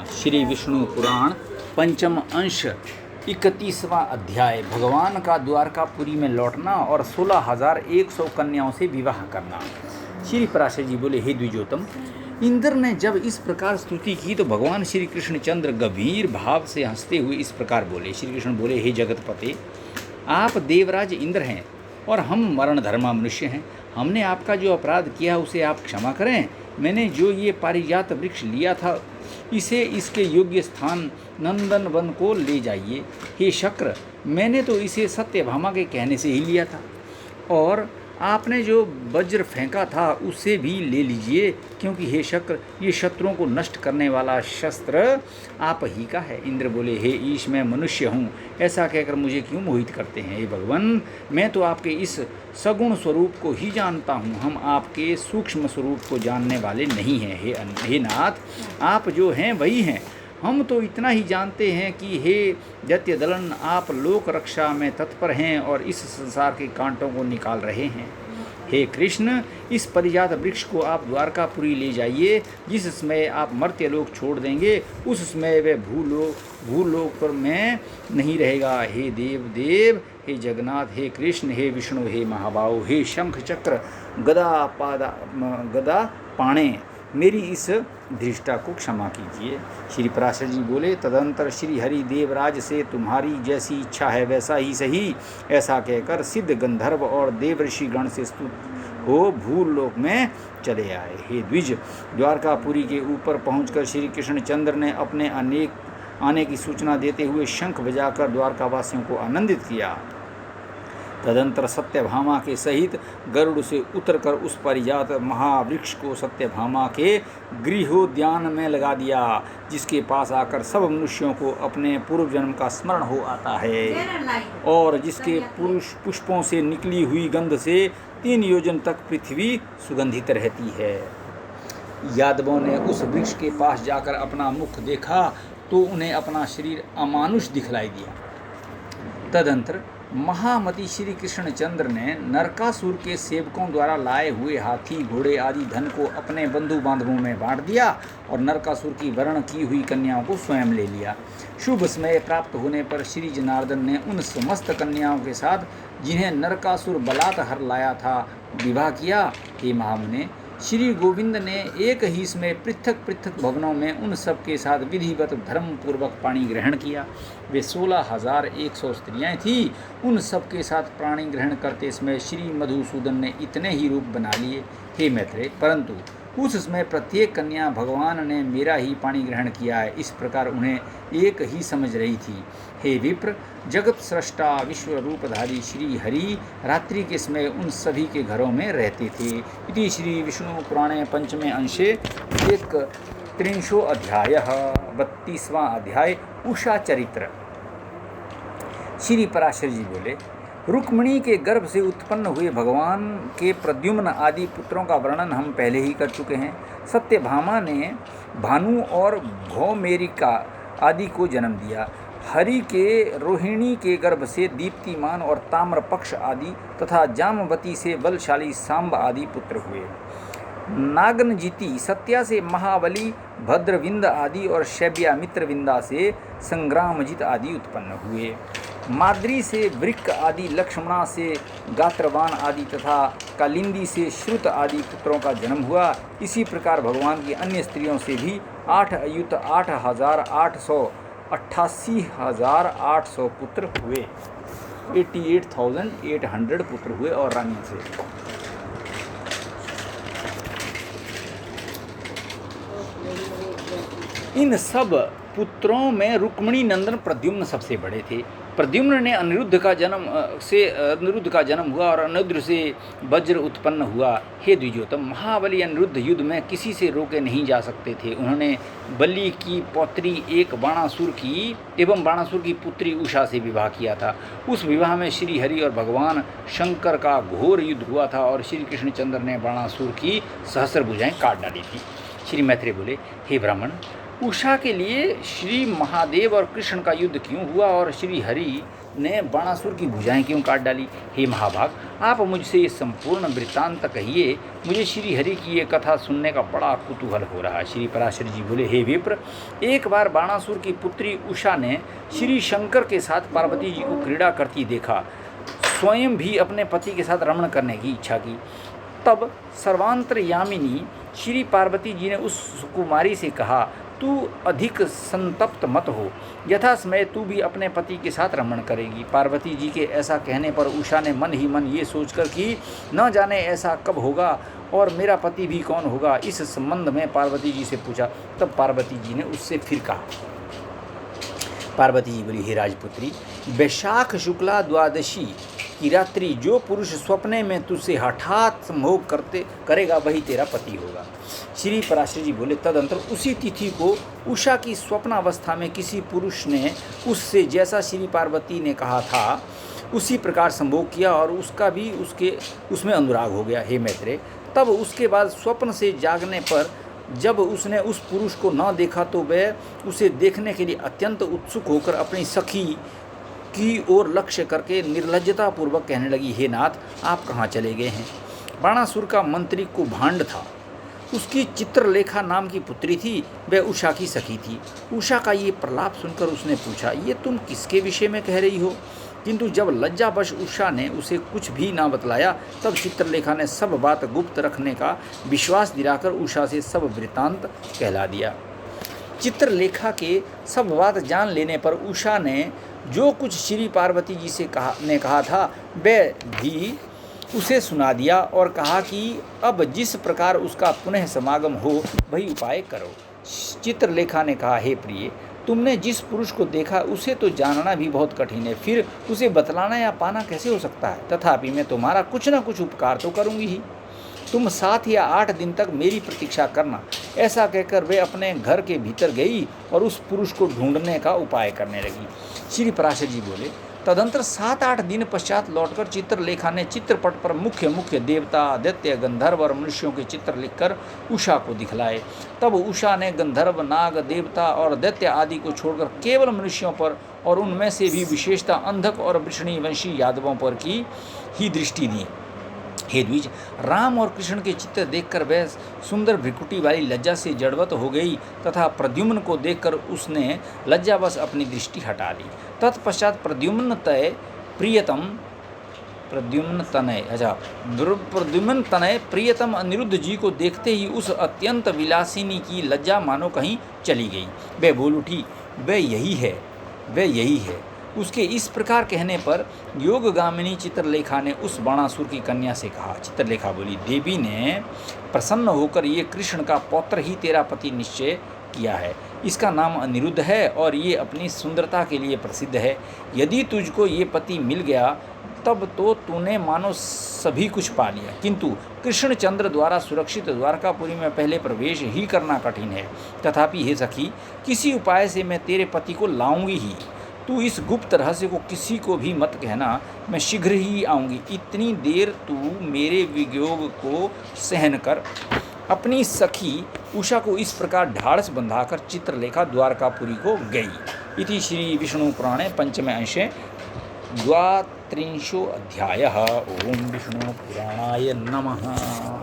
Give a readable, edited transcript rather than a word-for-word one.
श्री विष्णु पुराण पंचम अंश 31वां अध्याय भगवान का द्वारकापुरी में लौटना और 16,100 कन्याओं से विवाह करना। श्री पराशर जी बोले, हे द्विजोतम, इंद्र ने जब इस प्रकार स्तुति की तो भगवान श्री कृष्णचंद्र गंभीर भाव से हंसते हुए इस प्रकार बोले। श्री कृष्ण बोले, हे जगतपते, आप देवराज इंद्र हैं और हम मरण धर्मा मनुष्य हैं। हमने आपका जो अपराध किया उसे आप क्षमा करें। मैंने जो ये पारिजात वृक्ष लिया था इसे इसके योग्य स्थान नंदन वन को ले जाइए। हे शक्र, मैंने तो इसे सत्यभामा के कहने से ही लिया था, और आपने जो वज्र फेंका था उसे भी ले लीजिए, क्योंकि हे शक्र, ये शत्रुओं को नष्ट करने वाला शस्त्र आप ही का है। इंद्र बोले, हे ईश, मैं मनुष्य हूँ, ऐसा कहकर मुझे क्यों मोहित करते हैं? हे भगवान, मैं तो आपके इस सगुण स्वरूप को ही जानता हूँ, हम आपके सूक्ष्म स्वरूप को जानने वाले नहीं हैं। हे नाथ, आप जो हैं वही हैं। हम तो इतना ही जानते हैं कि हे दैत्यदलन, आप लोक रक्षा में तत्पर हैं और इस संसार के कांटों को निकाल रहे हैं। हे कृष्ण, इस परिजात वृक्ष को आप द्वारकापुरी ले जाइए। जिस समय आप मर्त्यलोक छोड़ देंगे उस समय वह भूलोक पर में नहीं रहेगा। हे देव, हे जगन्नाथ, हे कृष्ण, हे विष्णु, हे महाबाहु, हे शंख चक्र गदा पाणे, मेरी इस धृष्टा को क्षमा कीजिए। श्री पराशर जी बोले, तदंतर श्री हरि देवराज से तुम्हारी जैसी इच्छा है वैसा ही सही, ऐसा कहकर सिद्ध गंधर्व और देवऋषि गण से स्तुत हो भूलोक में चले आए। हे द्विज, द्वारकापुरी के ऊपर पहुंचकर श्री कृष्णचंद्र ने अपने आने की सूचना देते हुए शंख बजाकर द्वारकावासियों को आनंदित किया। तदंतर सत्यभामा के सहित गरुड़ से उतरकर उस परिजात महावृक्ष को सत्यभामा के गृहोद्यान में लगा दिया, जिसके पास आकर सब मनुष्यों को अपने पूर्व जन्म का स्मरण हो आता है, और जिसके पुष्पों से निकली हुई गंध से 3 योजन तक पृथ्वी सुगंधित रहती है। यादवों ने उस वृक्ष के पास जाकर अपना मुख देखा तो उन्हें अपना शरीर अमानुष दिखलाई दिया। तदंतर महामती श्री कृष्णचंद्र ने नरकासुर के सेवकों द्वारा लाए हुए हाथी, घोड़े आदि धन को अपने बंधु बांधवों में बांट दिया और नरकासुर की वर्ण की हुई कन्याओं को स्वयं ले लिया। शुभ समय प्राप्त होने पर श्री जनार्दन ने उन समस्त कन्याओं के साथ जिन्हें नरकासुर बलात् हर लाया था विवाह किया। हे महामुने, श्री गोविंद ने एक ही समय पृथक पृथक भवनों में उन सब के साथ विधिवत धर्म पूर्वक पाणी ग्रहण किया। वे 16,100 स्त्रियां थीं। उन सब के साथ पाणी ग्रहण करते समय श्री मधुसूदन ने इतने ही रूप बना लिए। हे मैत्रेय, परंतु उस समय प्रत्येक कन्या भगवान ने मेरा ही पाणी ग्रहण किया है, इस प्रकार उन्हें एक ही समझ रही थी। हे विप्र, जगत सृष्टा विश्व रूपधारी श्री हरि रात्रि के समय उन सभी के घरों में रहते थे। इति श्री विष्णु पुराणे पंचमे अंशे 31 अध्याय 32वां अध्याय उषा चरित्र। श्री पराशर जी बोले, रुक्मिणी के गर्भ से उत्पन्न हुए भगवान के प्रद्युम्न आदि पुत्रों का वर्णन हम पहले ही कर चुके हैं। सत्यभामा ने भानु और भौमेरिका आदि को जन्म दिया। हरि के रोहिणी के गर्भ से दीप्तिमान और ताम्रपक्ष आदि तथा जामवती से बलशाली सांब आदि पुत्र हुए। नागनजिति सत्या से महाबली भद्रविंद आदि और शैब्या मित्रविंदा से संग्रामजित आदि उत्पन्न हुए। माद्री से वृक्क आदि, लक्ष्मणा से गात्रवान आदि तथा कालिंदी से श्रुत आदि पुत्रों का जन्म हुआ। इसी प्रकार भगवान की अन्य स्त्रियों से भी 8 अयुत 88,800 पुत्र हुए। 88,800 पुत्र हुए और रानियों से। इन सब पुत्रों में रुक्मिणी नंदन प्रद्युम्न सबसे बड़े थे। प्रद्युम्न ने अनिरुद्ध का जन्म हुआ और अनिरुद्ध से वज्र उत्पन्न हुआ। हे द्विजोतम, महाबली अनिरुद्ध युद्ध में किसी से रोके नहीं जा सकते थे। उन्होंने बलि की पौत्री एक बाणासुर की पुत्री उषा से विवाह किया था। उस विवाह में श्री हरि और भगवान शंकर का घोर युद्ध हुआ था और श्री कृष्णचंद्र ने बाणासुर की सहस्र भुजाएं काट डाली थी। श्री मैत्रेय बोले, हे ब्राह्मण, उषा के लिए श्री महादेव और कृष्ण का युद्ध क्यों हुआ और श्री हरि ने बाणासुर की भुजाएं क्यों काट डाली? हे महाभाग, आप मुझसे ये संपूर्ण वृत्तांत कहिए। मुझे श्री हरि की ये कथा सुनने का बड़ा कुतूहल हो रहा है। श्री पराशर जी बोले, हे विप्र, एक बार बाणासुर की पुत्री उषा ने श्री शंकर के साथ पार्वती जी को क्रीड़ा करती देखा। स्वयं भी अपने पति के साथ रमण करने की इच्छा की। तब सर्वांतरयामिनी श्री पार्वती जी ने उस कुमारी से कहा, तू अधिक संतप्त मत हो, यथा समय तू भी अपने पति के साथ रमण करेगी। पार्वती जी के ऐसा कहने पर उषा ने मन ही मन ये सोचकर कि न जाने ऐसा कब होगा और मेरा पति भी कौन होगा, इस संबंध में पार्वती जी से पूछा। तब पार्वती जी ने उससे फिर कहा। पार्वती जी बोली, हे राजपुत्री, वैशाख शुक्ला द्वादशी की रात्रि जो पुरुष स्वप्ने में तुझसे हठात मोह करेगा वही तेरा पति होगा। श्री पराशर जी बोले, तदंतर उसी तिथि को उषा की स्वप्नावस्था में किसी पुरुष ने उससे जैसा श्री पार्वती ने कहा था उसी प्रकार संभोग किया और उसका भी उसमें अनुराग हो गया। हे मैत्रेय, तब उसके बाद स्वप्न से जागने पर जब उसने उस पुरुष को न देखा तो वह उसे देखने के लिए अत्यंत उत्सुक होकर अपनी सखी की ओर लक्ष्य करके निर्लज्जतापूर्वक कहने लगी, हे नाथ, आप कहाँ चले गए हैं? बाणासुर का मंत्री कुभांड था। उसकी चित्रलेखा नाम की पुत्री थी, वह उषा की सखी थी। उषा का ये प्रलाप सुनकर उसने पूछा, ये तुम किसके विषय में कह रही हो? किंतु जब लज्जावश उषा ने उसे कुछ भी ना बतलाया, तब चित्रलेखा ने सब बात गुप्त रखने का विश्वास दिलाकर उषा से सब वृत्तांत कहला दिया। चित्रलेखा के सब बात जान लेने पर उषा ने जो कुछ श्री पार्वती जी से कहा था वह भी उसे सुना दिया और कहा कि अब जिस प्रकार उसका पुनः समागम हो वही उपाय करो। चित्रलेखा ने कहा, हे प्रिय, तुमने जिस पुरुष को देखा उसे तो जानना भी बहुत कठिन है, फिर उसे बतलाना या पाना कैसे हो सकता है? तथापि मैं तुम्हारा कुछ न कुछ उपकार तो करूँगी ही। तुम 7 या 8 दिन तक मेरी प्रतीक्षा करना। ऐसा कहकर वे अपने घर के भीतर गई और उस पुरुष को ढूंढने का उपाय करने लगी। श्री पराशर जी बोले, तदंतर 7-8 दिन पश्चात लौटकर चित्रलेखा ने चित्रपट पर मुख्य देवता, दैत्य, गंधर्व और मनुष्यों के चित्र लिखकर उषा को दिखलाए। तब उषा ने गंधर्व, नाग, देवता और दैत्य आदि को छोड़कर केवल मनुष्यों पर और उनमें से भी विशेषता अंधक और वृषणीवंशी यादवों पर की ही दृष्टि दी। हे द्विज, राम और कृष्ण के चित्र देखकर वह सुंदर भ्रिकुटी वाली लज्जा से जड़वत हो गई तथा प्रद्युम्न को देखकर उसने लज्जावश अपनी दृष्टि हटा ली। तत्पश्चात प्रद्युम्न तनय प्रियतम अनिरुद्ध जी को देखते ही उस अत्यंत विलासिनी की लज्जा मानो कहीं चली गई। वह बोल उठी, वह यही है। उसके इस प्रकार कहने पर योगगामिनी चित्रलेखा ने उस बाणासुर की कन्या से कहा। चित्रलेखा बोली, देवी ने प्रसन्न होकर ये कृष्ण का पौत्र ही तेरा पति निश्चय किया है। इसका नाम अनिरुद्ध है और ये अपनी सुंदरता के लिए प्रसिद्ध है। यदि तुझको ये पति मिल गया तब तो तूने मानो सभी कुछ पा लिया, किंतु कृष्णचंद्र द्वारा सुरक्षित द्वारकापुरी में पहले प्रवेश ही करना कठिन है। तथापि हे सखी, किसी उपाय से मैं तेरे पति को लाऊंगी ही। तू इस गुप्त रहस्य को किसी को भी मत कहना, मैं शीघ्र ही आऊँगी। इतनी देर तू मेरे वियोग को सहन कर। अपनी सखी उषा को इस प्रकार ढाढ़स बंधाकर चित्रलेखा द्वारकापुरी को गई। इति श्री विष्णु पुराणे पंचमे अंशे 32 अध्यायः। ओम विष्णु पुराणाय नमः।